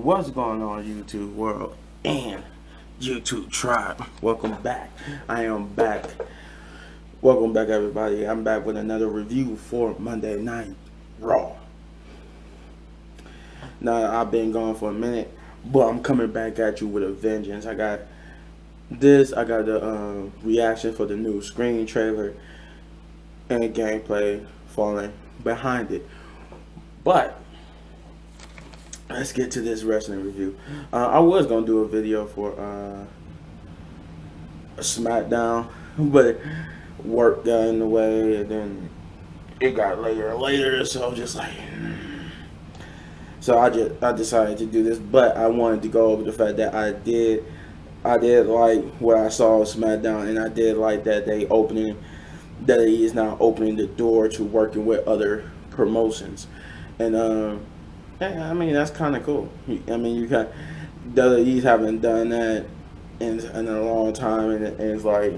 What's going on, YouTube world and YouTube tribe? Welcome back. I am back. Welcome back, everybody. I'm back with another review for Monday Night Raw. Now, I've been gone for a minute, but I'm coming back at you with a vengeance. I got the reaction for the new screen trailer and gameplay falling behind it. But let's get to this wrestling review. I was gonna do a video for SmackDown, but work got in the way, and then it got later and later. So just like, so I decided to do this. But I wanted to go over the fact that I did like what I saw on SmackDown, and I did like that he is now opening the door to working with other promotions, and yeah, I mean, that's kind of cool. I mean, WWE's haven't done that in a long time, and it's like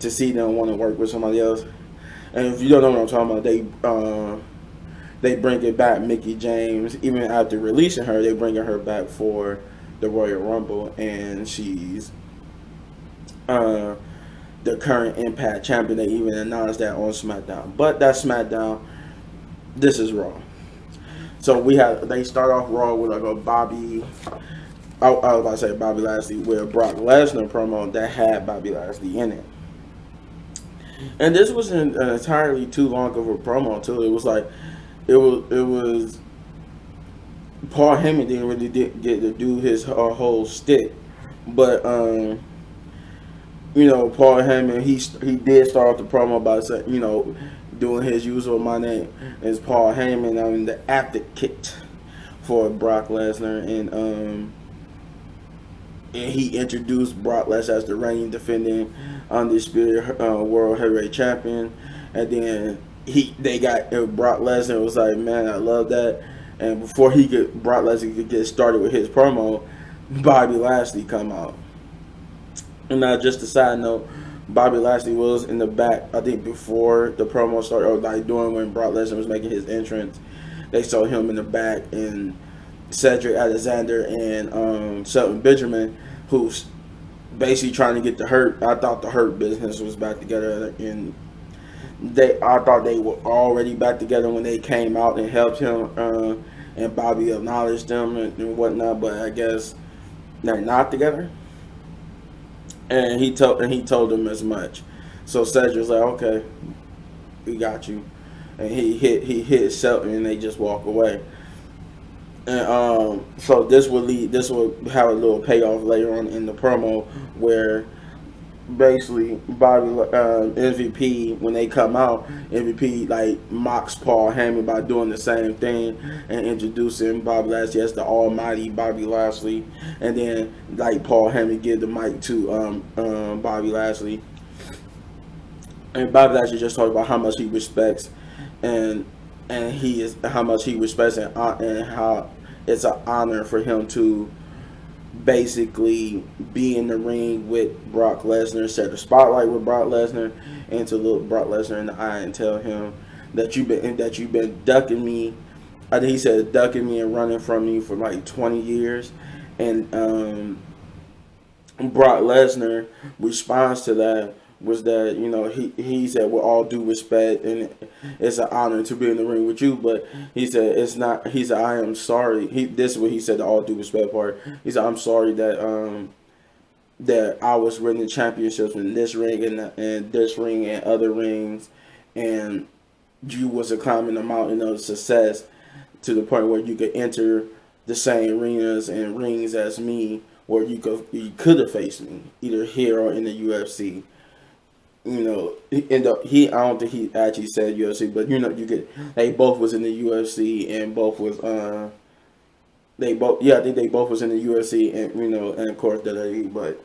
to see them want to work with somebody else. And if you don't know what I'm talking about, they bring it back. Mickie James, even after releasing her, they bringing her back for the Royal Rumble, and she's the current Impact champion. They even announced that on SmackDown, but that's SmackDown. This is Raw. So they start off Raw with like a Bobby. I was about to say Bobby Lashley with a Brock Lesnar promo that had Bobby Lashley in it, and this wasn't entirely too long of a promo too. It was like it was Paul Heyman didn't really get to do his whole stick, but Paul Heyman he did start off the promo by saying doing his usual, my name is Paul Heyman. I'm the advocate for Brock Lesnar, and he introduced Brock Lesnar as the reigning defending undisputed world heavyweight champion. And then they got Brock Lesnar was like, man, I love that. And before Brock Lesnar could get started with his promo, Bobby Lashley come out. And now, just a side note, Bobby Lashley was in the back, I think, before the promo started, or like during when Brock Lesnar was making his entrance. They saw him in the back, and Cedric Alexander and Shelton Benjamin, who's basically trying to get the Hurt. I thought the Hurt business was back together, and I thought they were already back together when they came out and helped him, and Bobby acknowledged them and whatnot. But I guess they're not together. And he told them as much. So Cedric's like, okay, we got you. And he hit Shelton, and they just walk away. And so this will have a little payoff later on in the promo, where basically Bobby MVP, when they come out, MVP like mocks Paul Heyman by doing the same thing and introducing Bobby Lashley as the almighty Bobby Lashley, and then like Paul Heyman give the mic to Bobby Lashley, and Bobby Lashley just talked about how much he respects and how much he respects and how it's an honor for him to basically be in the ring with Brock Lesnar, set the spotlight with Brock Lesnar, and to look Brock Lesnar in the eye and tell him that you've been ducking me. I think he said ducking me and running from me for like 20 years. And Brock Lesnar response to that was that he said, with all due respect, and it's an honor to be in the ring with you, but he said it's not. He said, I am sorry. This is what he said, the all due respect part. He said, I'm sorry that that I was winning championships in this ring and this ring and other rings, and you was climbing the mountain of success to the point where you could enter the same arenas and rings as me, where you could have faced me either here or in the UFC. I don't think he actually said UFC, but they both was in the UFC, and both was I think they both was in the UFC, and of course WWE. But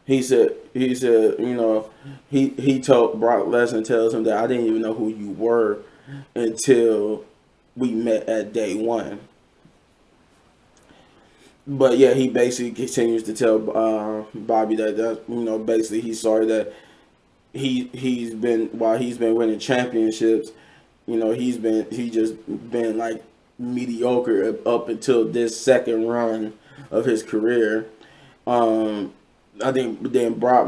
he said he told Brock Lesnar, tells him that I didn't even know who you were until we met at day one. But yeah, he basically continues to tell Bobby that basically he's sorry that he's been, while he's been winning championships, he just been like mediocre up until this second run of his career. I think then Brock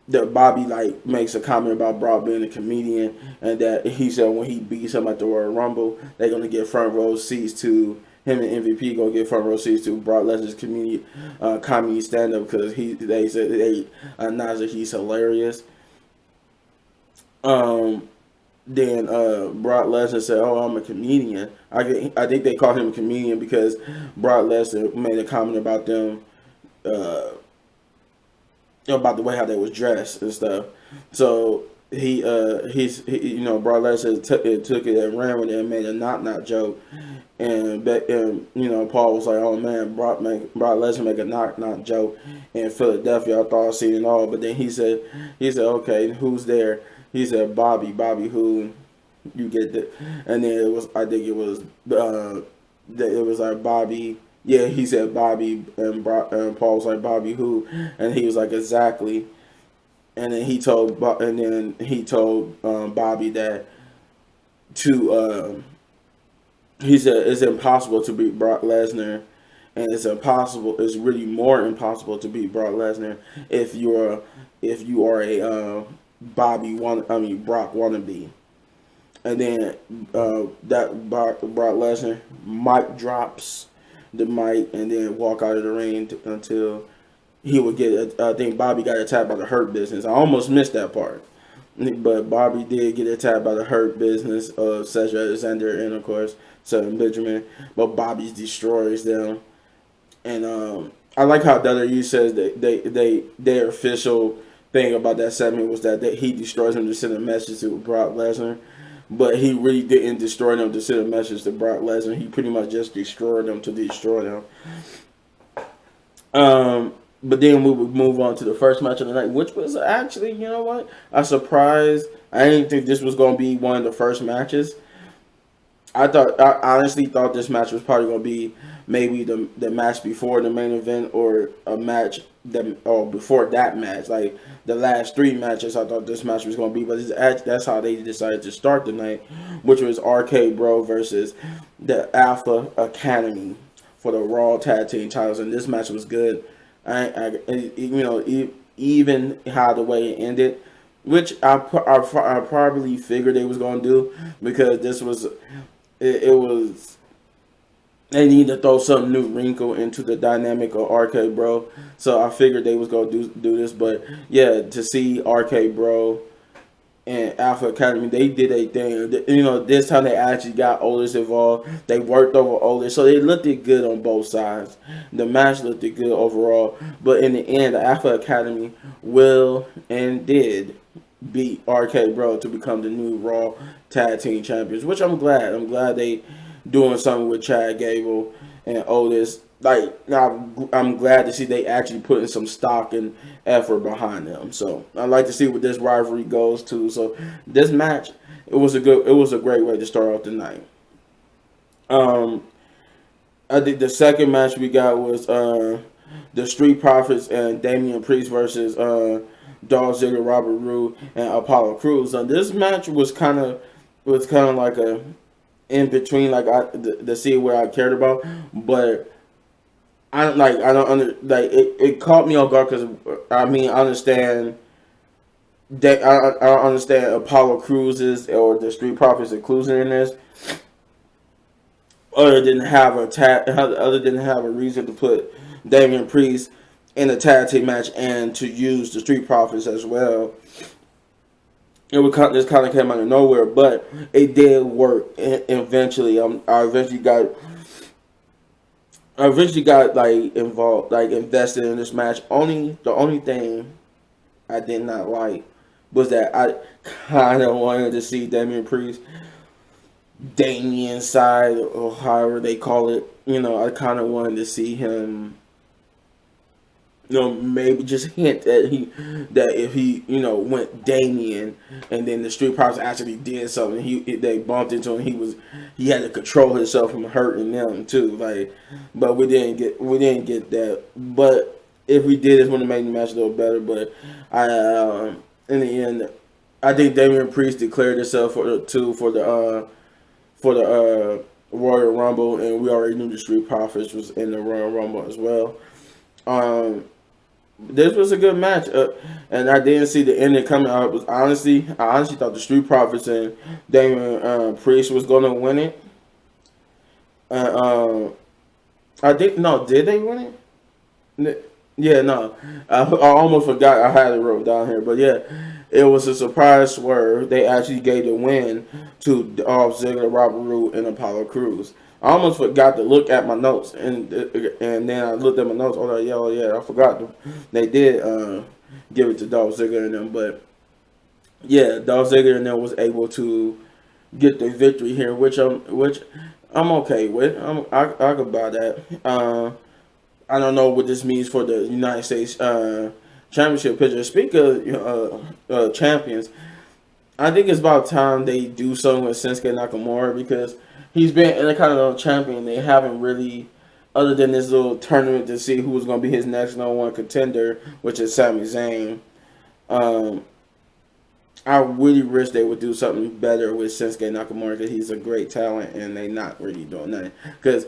that Bobby like makes a comment about Brock being a comedian, and that he said when he beats him at the Royal Rumble, they're gonna get front row seats to him, and MVP gonna get front row seats to Brock Lesnar's comedy stand up, because they said they announced that he's hilarious. Then Brock Lesnar said, "Oh, I'm a comedian." I think they called him a comedian because Brock Lesnar made a comment about them, about the way how they was dressed and stuff. So he Brock Lesnar took it and ran with it and made a knock joke, and Paul was like, "Oh man, Brock Lesnar make a knock joke in Philadelphia. I thought I seen it all." But then he said, "Okay, who's there?" He said, Bobby who, you get that. And then it was like Bobby. Yeah, he said Bobby, and Paul was like, Bobby who? And he was like, exactly. And then he told Bobby that he said it's impossible to beat Brock Lesnar, and it's really more impossible to beat Brock Lesnar if you are a Brock wannabe. And then that Brock Lesnar mic drops the mic and then walk out of the ring until he would get. I think Bobby got attacked by the Hurt Business. I almost missed that part, but Bobby did get attacked by the Hurt Business of Cedric Alexander and of course Seth Benjamin. But Bobby destroys them, and I like how WWE says that their official thing about that segment was that he destroys him to send a message to Brock Lesnar, but he really didn't destroy them to send a message to Brock Lesnar. He pretty much just destroyed them to destroy them. But then we would move on to the first match of the night, which was actually, you know what, a surprise. I didn't think this was going to be one of the first matches. I honestly thought this match was probably going to be maybe the match before the main event, or a match before that match, like the last three matches. I thought this match was going to be, but that's how they decided to start the night, which was RK Bro versus the Alpha Academy for the Raw Tag Team titles, and this match was good. Even how the way it ended, which I probably figured they was going to do, because this was. It was, they need to throw some new wrinkle into the dynamic of RK Bro. So I figured they was going to do this. But yeah, to see RK Bro and Alpha Academy, they did a thing. This time they actually got Otis involved. They worked over Otis. So it looked good on both sides. The match looked good overall. But in the end, the Alpha Academy will and did beat RK Bro to become the new Raw Tag Team Champions, which I'm glad. I'm glad they doing something with Chad Gable and Otis. Like, I'm glad to see they actually putting some stock and effort behind them. So I like to see what this rivalry goes to. So this match, it was a great way to start off the night. I think the second match we got was the Street Profits and Damian Priest versus Dolph Ziggler, Robert Roode, and Apollo Crews. And this match was kind of like a in between, like the see where I cared about, but it caught me off guard, because I understand that I don't understand Apollo Crews's or the Street Profits inclusion in this, other than have a reason to put Damian Priest in a tag team match and to use the Street Profits as well. This kind of came out of nowhere, but it did work. Eventually, I eventually got like involved, like invested in this match. The only thing I did not like was that I kind of wanted to see Damian side, or however they call it. I kind of wanted to see him. Maybe just hint that if he went Damian, and then the Street Profits actually did something, they bumped into him. He had to control himself from hurting them too. Like, but we didn't get that. But if we did, it would have made the match a little better. But in the end, I think Damian Priest declared himself for the Royal Rumble, and we already knew the Street Profits was in the Royal Rumble as well. This was a good match, and I didn't see the ending coming. I honestly thought the Street Profits and Damon Priest was going to win it. I think no, did they win it? Yeah, no, I almost forgot. I had it wrote down here, but yeah, it was a surprise swerve. They actually gave the win to Dolph Ziggler, Robert Roode, and Apollo Crews. I almost forgot to look at my notes, and then I looked at my notes. Oh yeah, I forgot. They did give it to Dolph Ziggler and them, but yeah, Dolph Ziggler and them was able to get the victory here, which I'm okay with. I could buy that. I don't know what this means for the United States Championship picture. Speaking of champions, I think it's about time they do something with Shinsuke Nakamura, because he's been in a kind of champion. They haven't really, other than this little tournament to see who's going to be his next #1 contender, which is Sami Zayn. I really wish they would do something better with Shinsuke Nakamura, because he's a great talent, and they not really doing nothing. Because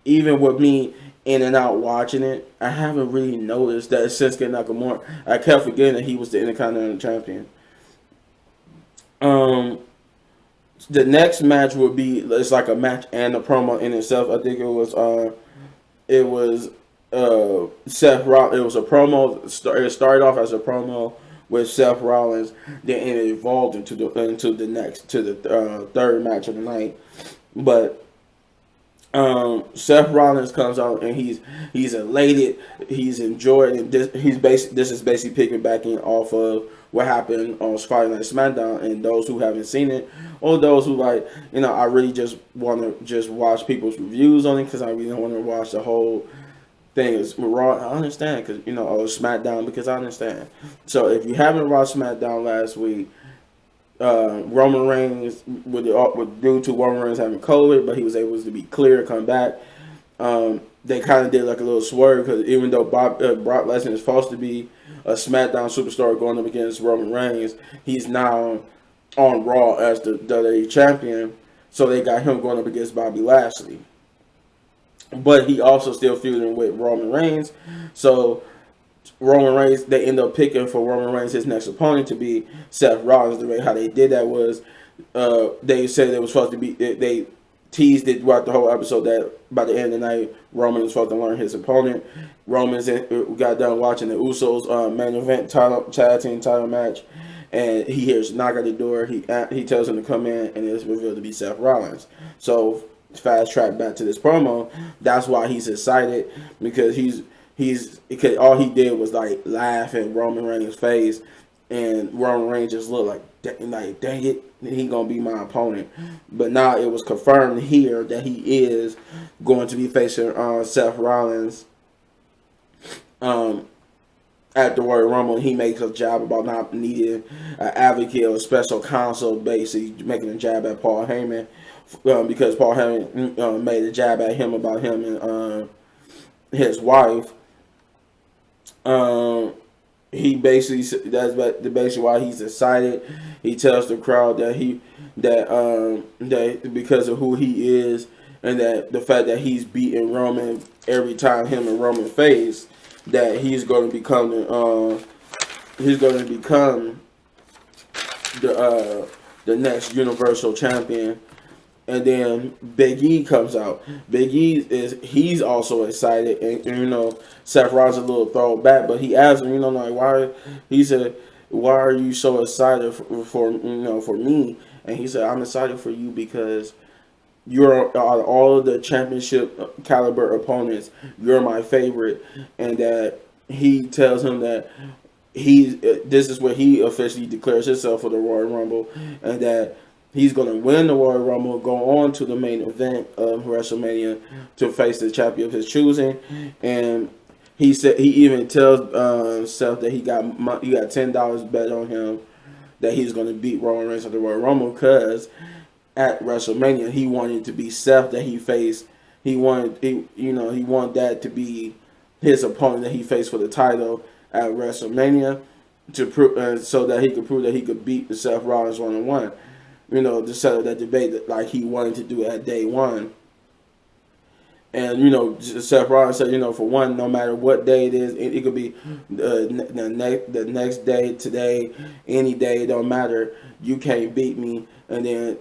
even with me in and out watching it, I haven't really noticed that Shinsuke Nakamura. I kept forgetting that he was the Intercontinental Champion. The next match would be, it's like a match and a promo in itself. I think it was Seth Rollins. It was a promo. It started off as a promo with Seth Rollins, then it evolved into the third match of the night. But Seth Rollins comes out and he's elated, he's enjoyed, and this is basically piggybacking off of what happened on Friday Night SmackDown. And those who haven't seen it, or those who I really just want to just watch people's reviews on it, because I really don't want to watch the whole thing. Is Raw, I understand, because or SmackDown, because I understand. So if you haven't watched SmackDown last week, Roman Reigns, due to Roman Reigns having COVID, but he was able to be clear and come back. They kind of did like a little swerve, because even though Brock Lesnar is supposed to be a SmackDown superstar going up against Roman Reigns, he's now on Raw as the WWE champion. So they got him going up against Bobby Lashley. But he also still feuding with Roman Reigns. So Roman Reigns, they end up picking for Roman Reigns his next opponent to be Seth Rollins. The way how they did that was, they said it was supposed to be, they teased it throughout the whole episode that by the end of the night, Roman was supposed to learn his opponent. Roman got done watching the Usos main event tag team title match, and he hears knock at the door. He tells him to come in, and it's revealed to be Seth Rollins. So fast track back to this promo. That's why he's excited, because because all he did was like laugh in Roman Reigns' face, and Roman Reigns just looked like dang it, he gonna be my opponent. But now it was confirmed here that he is going to be facing Seth Rollins at the Royal Rumble. He makes a jab about not needing an advocate or special counsel, basically making a jab at Paul Heyman, because Paul Heyman made a jab at him about him and his wife. He basically, that's basically why he's excited. He tells the crowd that because of who he is, and that the fact that he's beating Roman every time him and Roman face, that he's going to become the next Universal Champion. And then Big E comes out. Big E he's also excited, and Seth Rollins a little thrown back, but he asked him, like, why? He said, why are you so excited for me? And he said, I'm excited for you because you're all of the championship caliber opponents. You're my favorite, and that he tells him that this is where he officially declares himself for the Royal Rumble, and that he's going to win the Royal Rumble, go on to the main event of WrestleMania to face the champion of his choosing. And he said he even tells Seth that he got $10 bet on him that he's going to beat Roman Reigns at the Royal Rumble, because at WrestleMania he wanted to be Seth that he faced. He wanted that to be his opponent that he faced for the title at WrestleMania, to prove so that he could prove that he could beat the Seth Rollins 1-on-1. to settle that debate that like he wanted to do at day one. And Seth Rollins said, for one, no matter what day it is, it could be the next day, today, any day, it don't matter. You can't beat me. And then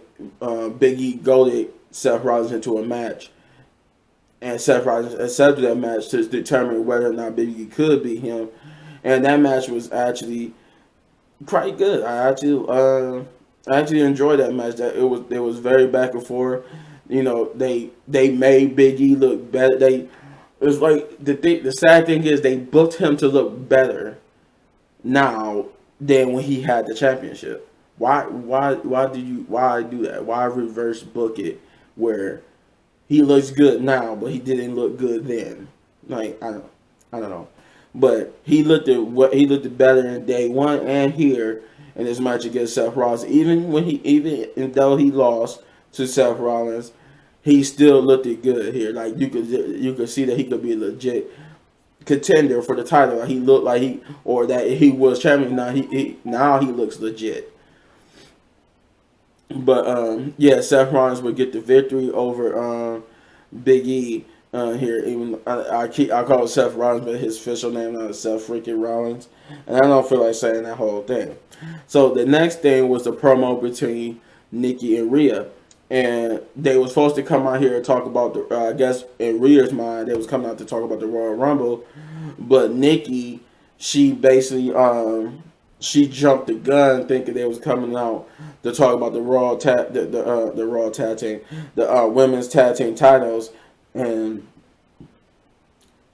Big E goaded Seth Rollins into a match, and Seth Rollins accepted that match to determine whether or not Big E could beat him. And that match was actually quite good. I actually enjoyed that match. That it was very back and forth. They made Big E look better. It was like the sad thing is they booked him to look better now than when he had the championship. Why do that? Why reverse book it where he looks good now, but he didn't look good then? Like I don't know. But he looked better in day one and here in this match against Seth Rollins. Even though he lost to Seth Rollins, he still looked good here. Like you could see that he could be a legit contender for the title. He looked like he was champion. Now he looks legit. But Seth Rollins would get the victory over Big E here. Even I call it Seth Rollins, but his official name is Seth freaking Rollins, and I don't feel like saying that whole thing. So the next thing was the promo between Nikki and Rhea, and they were supposed to come out here and talk about the. I guess in Rhea's mind, they was coming out to talk about the Royal Rumble, but Nikki, she basically she jumped the gun thinking they was coming out to talk about the Raw tag team, the women's tag team titles, and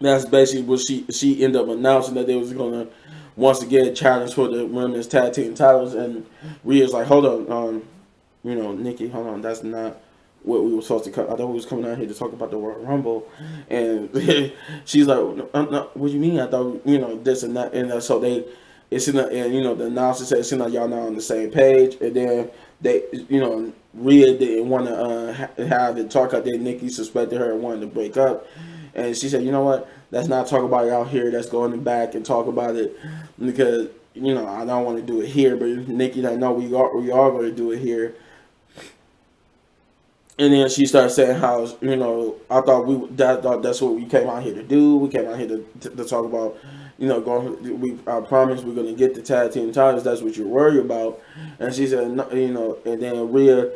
that's basically what she ended up announcing, that they was gonna once again challenge for the women's tag team titles. And Rhea's like, hold on, Nikki, hold on, that's not what we were supposed to come. I thought we was coming out here to talk about the Royal Rumble. And she's like, no, what do you mean? I thought this and that. And so it's in the, and the announcer said it seems like y'all not on the same page. And then they Rhea didn't want to have it talk out there. Nikki suspected her and wanted to break up, and she said, you know what, let's not talk about it out here, let's go in the back and talk about it, because I don't want to do it here. But Nikki like, no, we are going to do it here. And then she started saying how, I thought that's what we came out here to do. We came out here to talk about, I promise we're going to get the tag team titles. That's what you're worried about. And she said, no, and then Rhea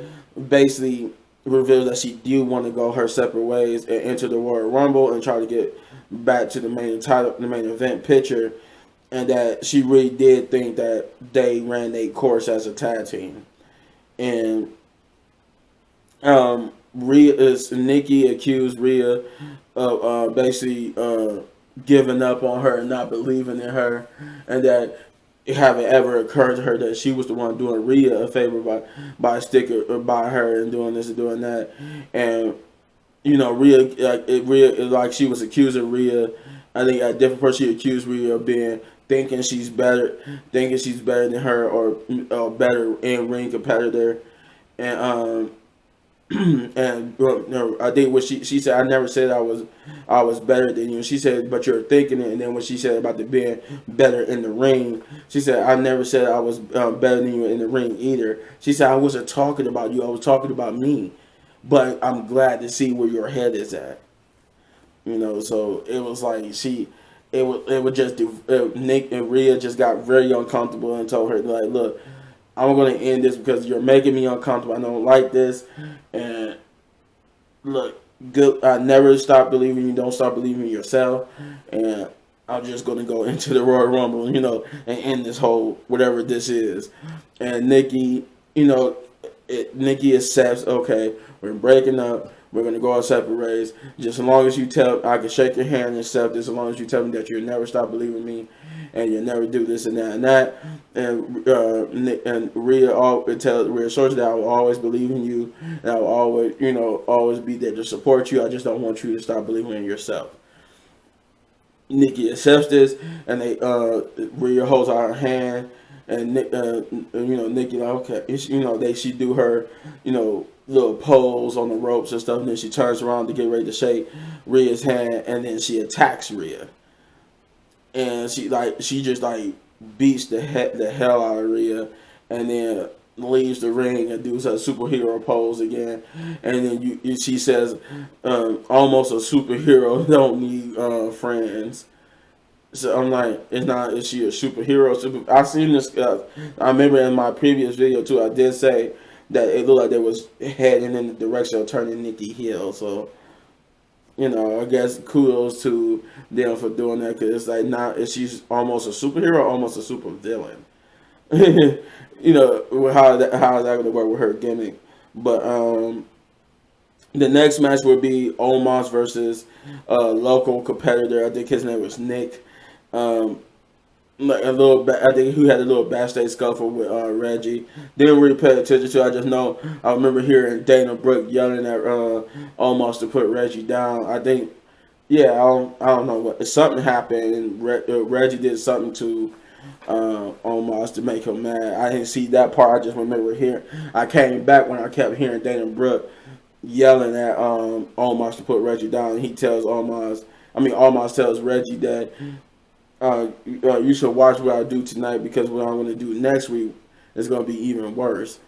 basically revealed that she do want to go her separate ways and enter the Royal Rumble and try to get back to the main event picture. And that she really did think that they ran their course as a tag team. And Nikki accused Rhea of basically giving up on her and not believing in her, and that it haven't ever occurred to her that she was the one doing Rhea a favor by sticking by her and doing this and doing that. And Rhea, like she was accusing Rhea. I think a different person she accused Rhea of thinking she's better than her, or better in ring competitor. And and I think what she said, I never said I was better than you. She said, but you're thinking it. And then what she said about the being better in the ring, she said, I never said I was better than you in the ring either. She said, I wasn't talking about you, I was talking about me. But I'm glad to see where your head is at. So it was like Nick and Rhea just got very uncomfortable and told her, like, look, I'm going to end this because you're making me uncomfortable. I don't like this. And look, good. I never stop believing you. Don't stop believing in yourself. And I'm just going to go into the Royal Rumble, and end this whole whatever this is. And Nikki, Nikki accepts, okay, we're breaking up. We're going to go our separate ways. Just as long as you I can shake your hand and accept this, as long as you tell me that you'll never stop believing me and you'll never do this and that and that. And Rhea assures that I will always believe in you, and I will always be there to support you. I just don't want you to stop believing in yourself. Nikki accepts this, and Rhea holds out her hand, and Nikki like, okay, she do her, little pose on the ropes and stuff, and then she turns around to get ready to shake Rhea's hand, and then she attacks Rhea, and she just beats the hell out of Rhea, and then leaves the ring and does her superhero pose again, and then she says, almost a superhero don't need friends. So I'm like, is she a superhero? I seen this. I remember in my previous video too, I did say that it looked like they was heading in the direction of turning Nikki heel. So, I guess kudos to them for doing that, because it's like, now is she's almost a superhero, almost a super villain. How is that going to work with her gimmick? But the next match would be Omos versus a local competitor. I think his name was Nick. I think he had a little backstage scuffle with Reggie. Didn't really pay attention to. I just know I remember hearing Dana Brooke yelling at Omos to put Reggie down. I think, I don't know what, something happened, and Reggie did something to Omos to make him mad. I didn't see that part. I just remember hearing. I came back when I kept hearing Dana Brooke yelling at Omos to put Reggie down. He tells Omos tells Reggie that you should watch what I do tonight, because what I'm going to do next week is going to be even worse.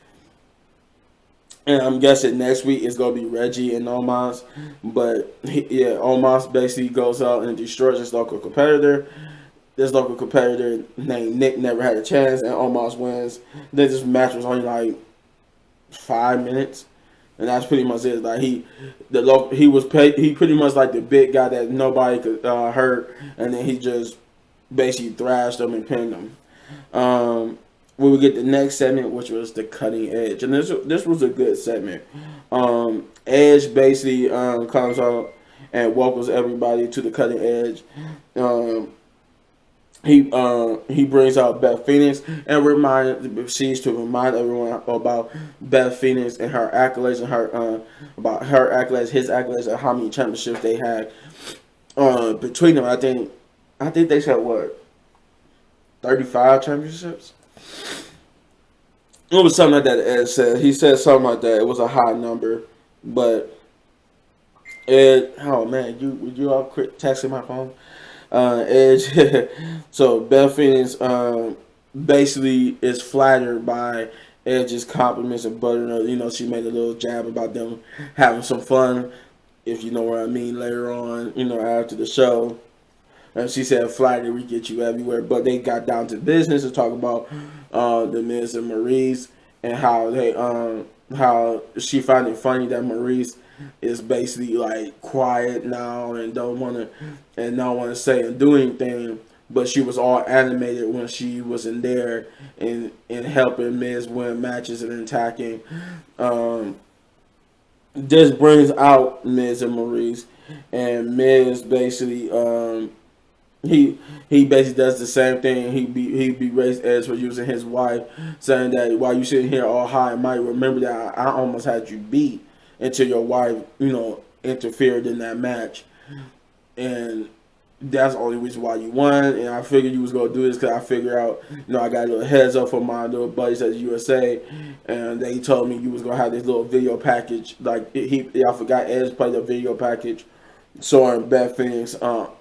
And I'm guessing next week it's going to be Reggie and Omos. But Omos basically goes out and destroys his local competitor. This local competitor named Nick never had a chance, and Omos wins. Then this match was only like 5 minutes. And that's pretty much it. Like he pretty much like the big guy that nobody could hurt, and then he just basically thrashed him and pinned him. We would get the next segment, which was the cutting edge, and this was a good segment. Edge basically comes out and welcomes everybody to the cutting edge. He brings out Beth Phoenix and proceeds to remind everyone about Beth Phoenix and her accolades, and about her accolades, his accolades, and how many championships they had between them. I think they said 35 championships. It was something like that. Ed said he said something like that. It was a high number, but Ed, oh man, you all quit texting my phone. Edge. So Beth Phoenix basically is flattered by Edge's compliments and buttering her. She made a little jab about them having some fun, if you know what I mean, later on, after the show. And she said, flattery, we get you everywhere. But they got down to business to talk about the Miz and Maurice, and how she found it funny that Maurice is basically like quiet now and don't want to say and do anything, but she was all animated when she was in there and helping Miz win matches and attacking. This brings out Miz and Maurice, and Miz basically he basically does the same thing. He berates Edge for using his wife, saying that while you sitting here all high and mighty, remember that I almost had you beat until your wife, interfered in that match. And that's the only reason why you won. And I figured you was going to do this because I figured out, I got a little heads up from my little buddies at the USA. And they told me you was going to have this little video package. Like, I forgot Edge played the video package showing Beth Phoenix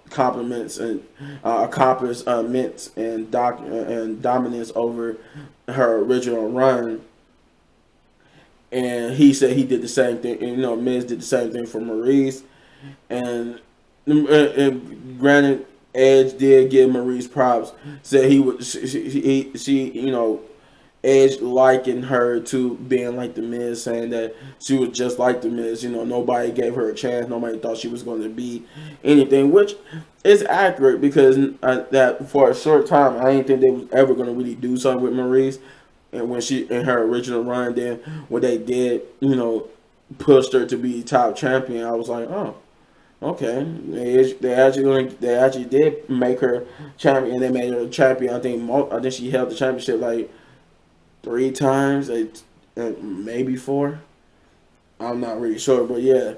compliments and accomplishments and dominance over her original run. And he said he did the same thing. And, Miz did the same thing for Maurice. And granted, Edge did give Maurice props. Said Edge likened her to being like the Miz, saying that she was just like the Miz. Nobody gave her a chance. Nobody thought she was going to be anything, which is accurate, because that for a short time, I didn't think they was ever going to really do something with Maurice. And when she in her original run, then when they did, pushed her to be top champion, I was like, oh, okay. They actually did make her champion. They made her a champion. I think she held the championship like 3 times, maybe 4. I'm not really sure, but yeah,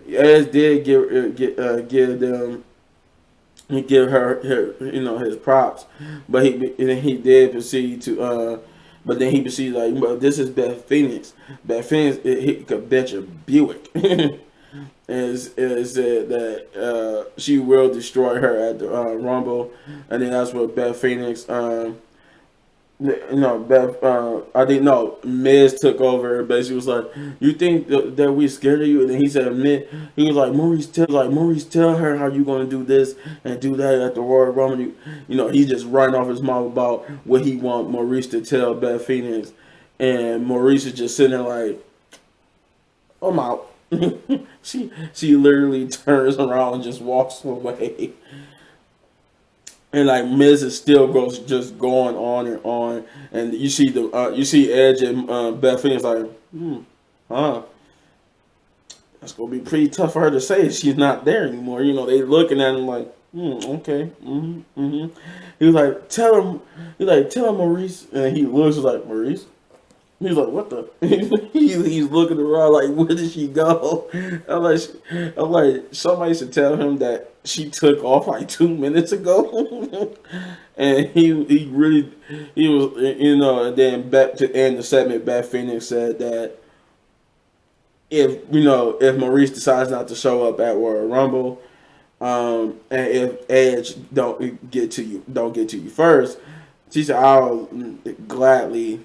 Edge did give her his props, but he did proceed to But then he proceeded like, well, this is Beth Phoenix. Beth Phoenix, he could bench a Buick. and said that she will destroy her at the Rumble. And then that's what Beth Phoenix No, Beth. I didn't know. Miz took over. Basically, was like, "You think that we scared of you?" And then he said, "Miz." He was like, Maurice, tell her how you gonna do this and do that at the Royal Rumble." He just running off his mouth about what he want Maurice to tell Beth Phoenix, and Maurice is just sitting there like, "I'm out." she literally turns around and just walks away. And like Miz is still goes just going on and on, and you see Edge and Beth Phoenix like, huh, that's gonna be pretty tough for her to say she's not there anymore. They looking at him like, okay, He was like, tell him Maurice, and he looks like Maurice. He's like, what the? He's looking around like, where did she go? I'm like, somebody should tell him that she took off like 2 minutes ago. And he was, and then back to end the segment, Beth Phoenix said that if Maurice decides not to show up at Royal Rumble, and if Edge don't get to you first, she said, I'll gladly.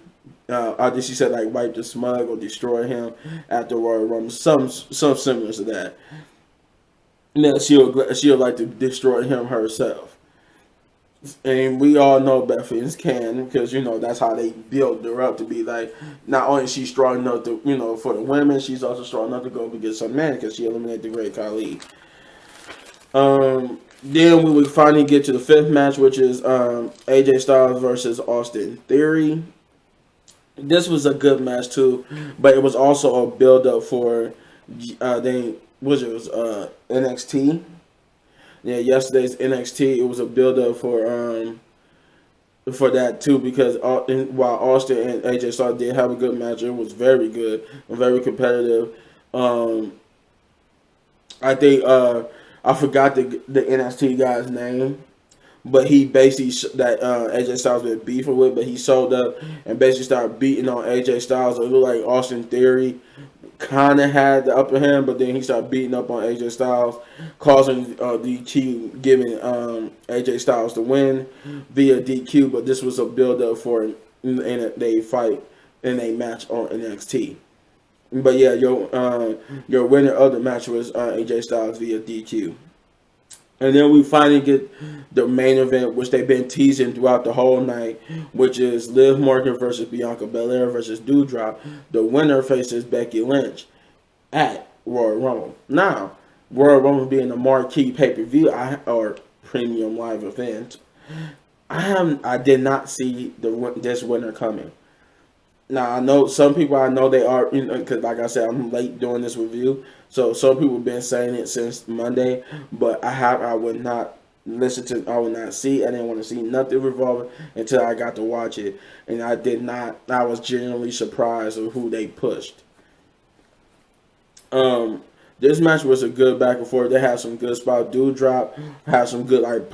I think she said like wipe the smug or destroy him at the Royal Rumble, some similar to that. Now she'll like to destroy him herself, and we all know Beth Phoenix can, because that's how they build her up to be like. Not only is she strong enough to for the women, she's also strong enough to go against some men because she eliminated the Great Khali. Then we would finally get to the fifth match, which is AJ Styles versus Austin Theory. This was a good match too, but it was also a build up for NXT. Yeah, yesterday's NXT. It was a build up for that too, because while Austin and AJ Styles did have a good match, it was very good and very competitive. I think I forgot the NXT guy's name. But he basically that AJ Styles been beefing with, but he showed up and basically started beating on AJ Styles. It looked like Austin Theory kind of had the upper hand, but then he started beating up on AJ Styles, causing DQ, giving AJ Styles the win via DQ. But this was a build up for they fight in a match on NXT. But yeah, your winner of the match was AJ Styles via DQ. And then we finally get the main event, which they've been teasing throughout the whole night, which is Liv Morgan versus Bianca Belair versus Doudrop. The winner faces Becky Lynch at Royal Rumble. Now, Royal Rumble being a marquee pay-per-view or premium live event, I did not see this winner coming. Now, I know some people, they are, because like I said, I'm late doing this review. So some people have been saying it since Monday, but I would not listen to, I would not see, I didn't want to see nothing revolving until I got to watch it. And I was genuinely surprised of who they pushed. This match was a good back and forth. They had some good spots. Doudrop had some good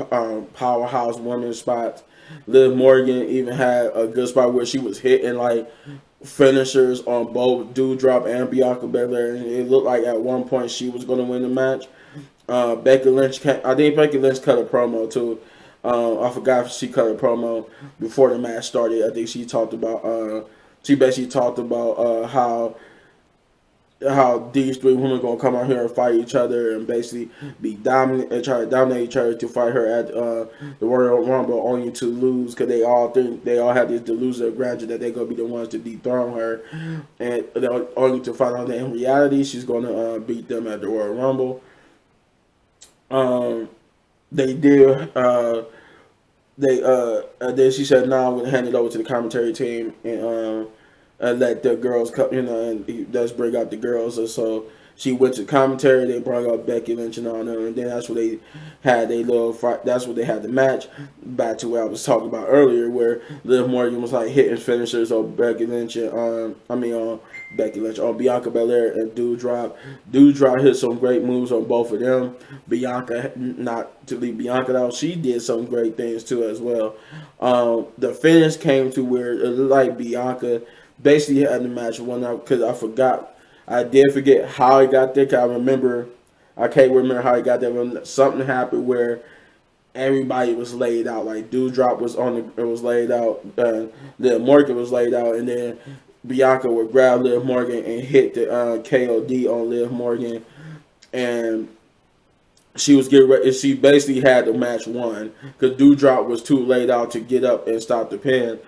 powerhouse women spots. Liv Morgan even had a good spot where she was hitting like finishers on both Doudrop and Bianca Belair, and it looked like at one point she was going to win the match. Becky Lynch, I think Becky Lynch cut a promo too. I forgot if she cut a promo before the match started. I think she talked about she basically talked about how these three women gonna come out here and fight each other and basically be dominant and try to dominate each other to fight her at the Royal Rumble, only to lose, because they all have this delusional grandeur that they're gonna be the ones to dethrone her, and only to find out that in reality she's gonna beat them at the Royal Rumble. They did. Then she said, "No, I'm gonna hand it over to the commentary team and let the girls come, and let's bring out the girls." And so she went to commentary. They brought out Becky Lynch and all them, and then that's what they had their little fight. That's what they had the match. Back to what I was talking about earlier, where Liv Morgan was like hitting finishers on Becky Lynch and on Bianca Belair and Doudrop. Doudrop hit some great moves on both of them. Bianca, not to leave Bianca out, she did some great things too as well. The finish came to where it looked like Bianca basically had the match won out, because I did forget how it got there. Cause I can't remember how it got there. When something happened where everybody was laid out. Like Dewdrop was laid out, Liv Morgan was laid out, and then Bianca would grab Liv Morgan and hit the KOD on Liv Morgan, and she was getting ready. She basically had the match won because Dewdrop was too laid out to get up and stop the pin,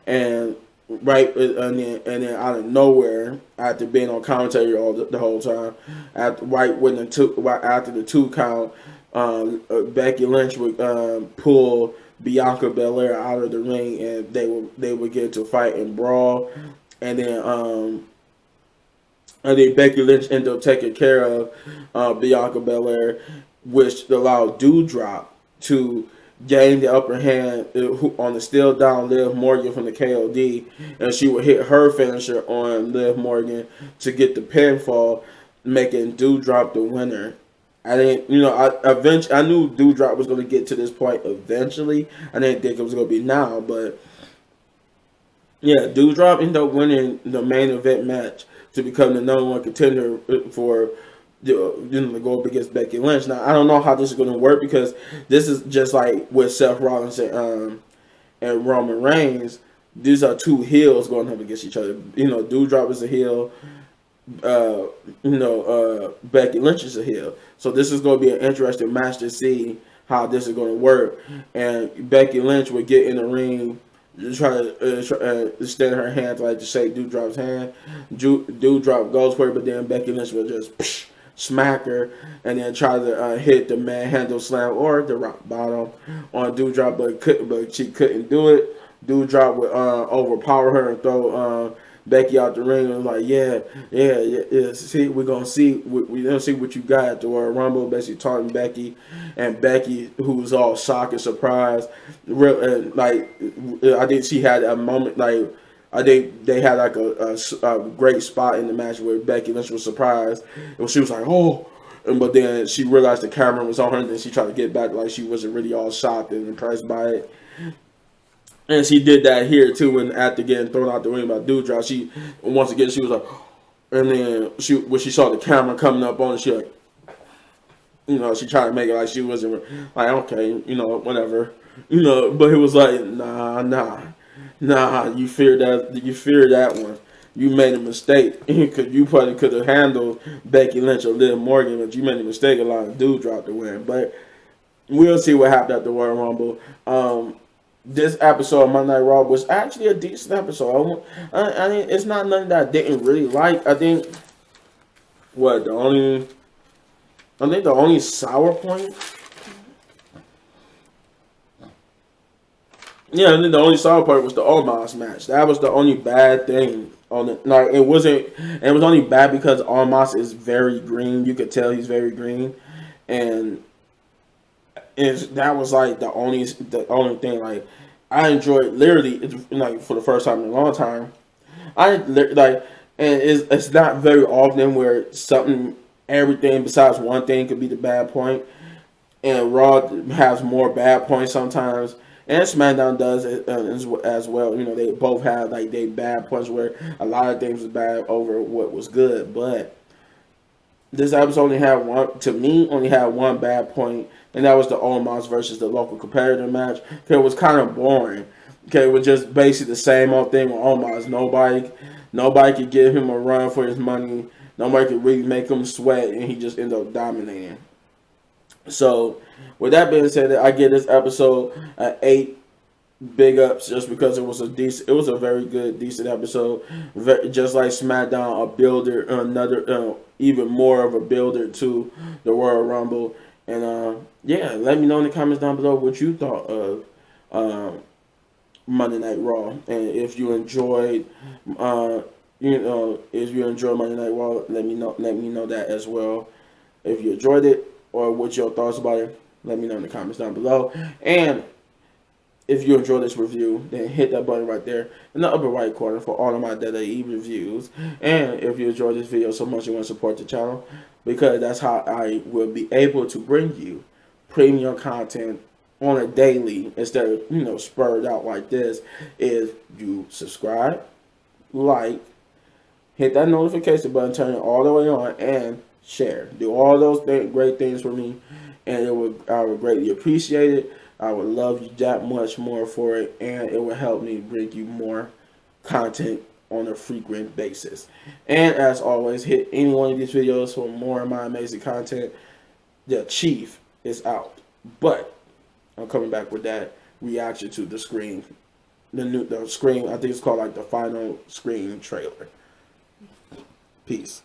and then out of nowhere, after being on commentary all the whole time, after the 2 count, Becky Lynch would pull Bianca Belair out of the ring, and they would get to fight and brawl, and then Becky Lynch ended up taking care of Bianca Belair, which allowed Dewdrop to gain the upper hand on the still down Liv Morgan from the KOD, and she would hit her finisher on Liv Morgan to get the pinfall, making Dewdrop the winner. I didn't, I knew Dewdrop was going to get to this point eventually. I didn't think it was going to be now, but yeah, Dewdrop ended up winning the main event match to become the #1 contender for to go up against Becky Lynch. Now, I don't know how this is going to work because this is just like with Seth Rollins and Roman Reigns. These are 2 heels going up against each other. Dewdrop is a heel. Becky Lynch is a heel. So this is going to be an interesting match to see how this is going to work. And Becky Lynch would get in the ring, try to extend her hand to shake Dewdrop's hand. Dewdrop goes for it, but then Becky Lynch will just smack her and then try to hit the manhandle slam or the rock bottom on Dewdrop, but she couldn't do it. Dewdrop would overpower her and throw Becky out the ring and was like, yeah. See, we're gonna see what you got at the Royal Rumble. Basically taunting Becky, and Becky, who was all shocked and surprised, I think she had a moment I think they had a great spot in the match where Becky Lynch was surprised, and she was like, oh. But then she realized the camera was on her, and then she tried to get back like she wasn't really all shocked and impressed by it. And she did that here too, and after getting thrown out the ring by Dewdrop, she was like, and then when she saw the camera coming up on her, she she tried to make it like she wasn't like, okay, whatever, but it was like, nah, you feared that one. You made a mistake because you probably could have handled Becky Lynch or Liv Morgan, but you made a mistake allowing Dewdrop to win. But we'll see what happened at the Royal Rumble. This episode of Monday Night Raw was actually a decent episode. I mean, it's not nothing that I didn't really like. I think the only sour point. Yeah, I think the only sour part was the Omos match. That was the only bad thing on it. Like it was only bad because Omos is very green. You could tell he's very green, and that was like the only thing. Like I enjoyed literally for the first time in a long time. And it's not very often where everything besides one thing could be the bad point, and Raw has more bad points sometimes. And SmackDown does it as well. They both have they bad points where a lot of things was bad over what was good. But this episode only had one bad point, and that was the Omos versus the local competitor match. It was kind of boring. It was just basically the same old thing with Omos. Nobody could give him a run for his money. Nobody could really make him sweat, and he just ended up dominating. So, with that being said, I give this episode 8 big ups just because it was a very good, decent episode. Just like SmackDown, a builder, another even more of a builder to the Royal Rumble. And let me know in the comments down below what you thought of Monday Night Raw, and if you enjoyed Monday Night Raw, let me know that as well. If you enjoyed it, or what's your thoughts about it, let me know in the comments down below. And if you enjoyed this review, then hit that button right there in the upper right corner for all of my WWE reviews. And if you enjoyed this video so much you want to support the channel, because that's how I will be able to bring you premium content on a daily instead of spurred out like this, is you subscribe, like, hit that notification button, turn it all the way on, and share. Do all those great things for me, and I would greatly appreciate it. I would love you that much more for it, and it would help me bring you more content on a frequent basis. And as always, hit any one of these videos for more of my amazing content. The Chief is out, but I'm coming back with that reaction to the Scream, the Scream. I think it's called like the final Scream trailer. Peace.